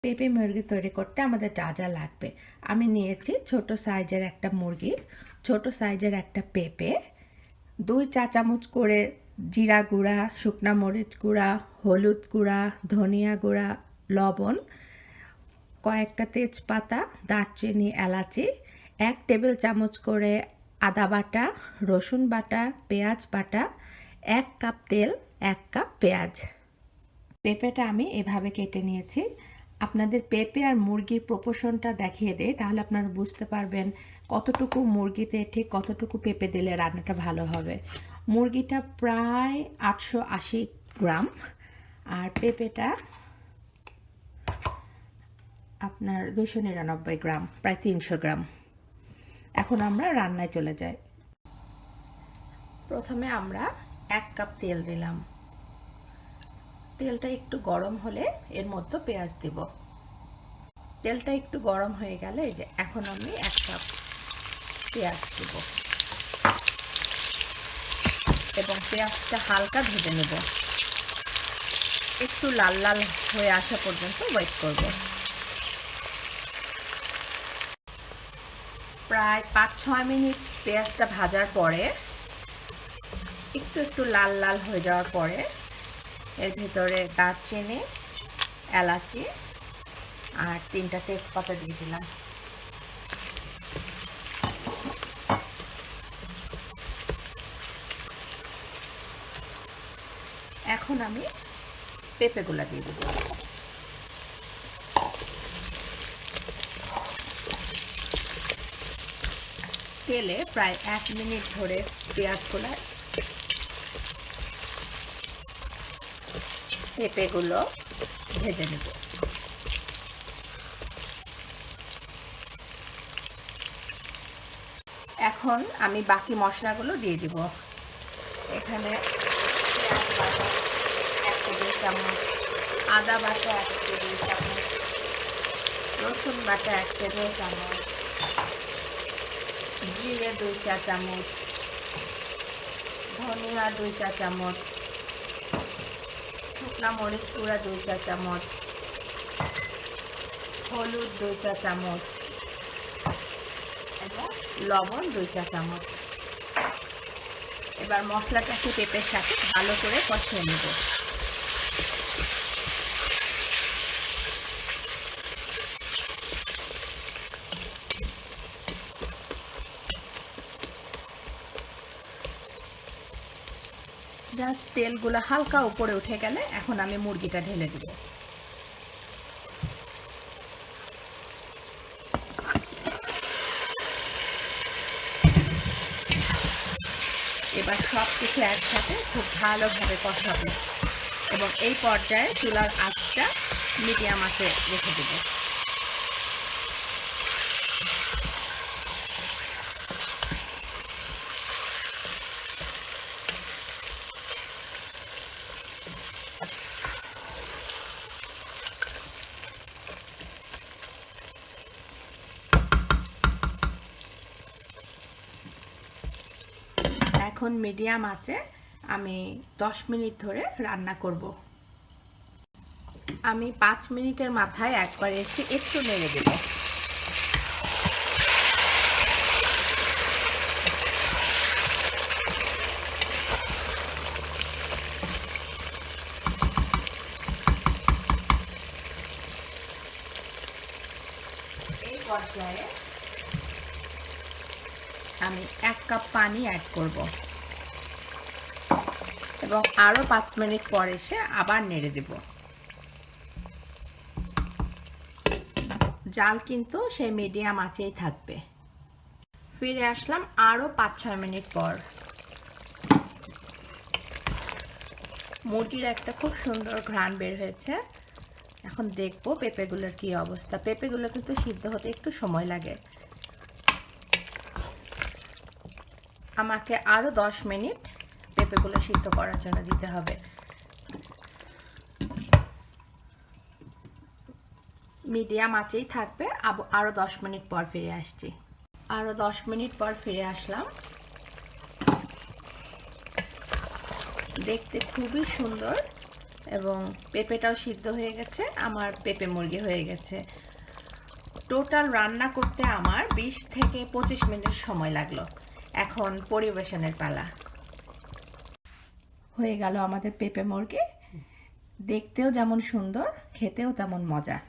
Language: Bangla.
পেঁপে মুরগি তৈরি করতে আমাদের যা যা লাগবে আমি নিয়েছি ছোট সাইজের একটা মুরগি, ছোট সাইজের একটা পেঁপে, 2 চা চামচ করে জিরা গুঁড়া, শুকনা মরিচ গুঁড়া, হলুদ গুঁড়া, ধনিয়া গুঁড়া, লবণ, কয়েকটা তেজপাতা, দারচিনি, এলাচি, 1 টেবিল চামচ করে আদা বাটা, রসুন বাটা, পেঁয়াজ বাটা, 1 কাপ তেল, 1 কাপ পেঁয়াজ। পেঁপেটা আমি এভাবে কেটে নিয়েছি। আপনাদের পেঁপে আর মুরগির প্রপোর্শনটা দেখিয়ে দেয়, তাহলে আপনারা বুঝতে পারবেন কতটুকু মুরগিতে ঠিক কতটুকু পেঁপে দিলে রান্নাটা ভালো হবে। মুরগিটা প্রায় 880 গ্রাম আর পেঁপেটা আপনার 299 গ্রাম, প্রায় 300 গ্রাম। এখন আমরা রান্নায় চলে যাই। প্রথমে আমরা 1 কাপ তেল দিলাম। তেলটা একটু গরম হলে এর মধ্যে পেঁয়াজ দিব। তেলটা একটু গরম হয়ে গেলে এই যে এখন আমি 1 কাপ পেঁয়াজ দেব এবং পেঁয়াজটা হালকা ভেজে নেব, একটু লাল লাল হয়ে আসা পর্যন্ত ওয়েট করব। প্রায় 5-6 মিনিট পেঁয়াজটা ভাজার পরে একটু লাল লাল হয়ে যাওয়ার পরে এর ভিতরে দারচিনি, এলাচি আর 3টা তেজপাতা দিয়ে দিলাম। এখন আমি পেঁপেগুলা দিয়ে দেব। তেলে প্রায় 1 মিনিট ধরে পেঁয়াজগুলা পেঁপেগুলো ভেজে নেব। এখন আমি বাকি মশলাগুলো দিয়ে দিব। এখানে পেঁয়াজ বাটা 1 টেবিল চামচ, আদা বাটা 1 টেবিল চামচ, রসুন বাটা 1 টেবিল চামচ, জিরে 2 চা চামচ, ধনিয়া 2 চা চামচ, শুকনা মরিচ গুঁড়া 2 চা চামচ, হলুদ 2 চা চামচ এবং লবণ 2 চা চামচ। এবার মশলাটাকে পেঁপের সাথে ভালো করে কষিয়ে নেব। জাস্ট তেলগুলো হালকা উপরে উঠে গেলে এখন আমি মুরগিটা ঢেলে দিব। এবার সব কিছু একসাথে খুব ভালোভাবে কষাবো এবং এই পর্যায়ে চুলার আঁচটা মিডিয়াম আঁচে রেখে দেব। এখন মিডিয়াম আঁচে আমি 10 মিনিট ধরে রান্না করব। আমি 5 মিনিটের মাথায় একবার এসে একটু নেড়ে দেব। এই পর্যায়ে আমি 1 কাপ পানি অ্যাড করব এবং আরো 5 মিনিট পর এসে আবার নেড়ে দেব। জাল কিন্তু সেই মিডিয়াম আঁচেই থাকবে। ফিরে আসলাম আরো 5-6 মিনিট পর। মুরগির একটা খুব সুন্দর ঘ্রাণ বের হয়েছে। এখন দেখবো পেঁপেগুলোর কি অবস্থা। পেঁপেগুলো কিন্তু সিদ্ধ হতে একটু সময় লাগে। আমাকে আরো 10 মিনিট পেঁপেগুলো সিদ্ধ করার জন্য দিতে হবে। মিডিয়াম আঁচেই থাকবে। আরো 10 মিনিট পর ফিরে আসছি। আরো 10 মিনিট পর ফিরে আসলাম। দেখতে খুবই সুন্দর এবং পেঁপেটাও সিদ্ধ হয়ে গেছে, আমার পেঁপে মুরগি হয়ে গেছে। টোটাল রান্না করতে আমার 20 থেকে 25 মিনিট সময় লাগলো। এখন পরিবেশনের পালা। হয়ে গেল আমাদের পেঁপে মুরগি, দেখতেও যেমন সুন্দর, খেতেও তেমন মজা।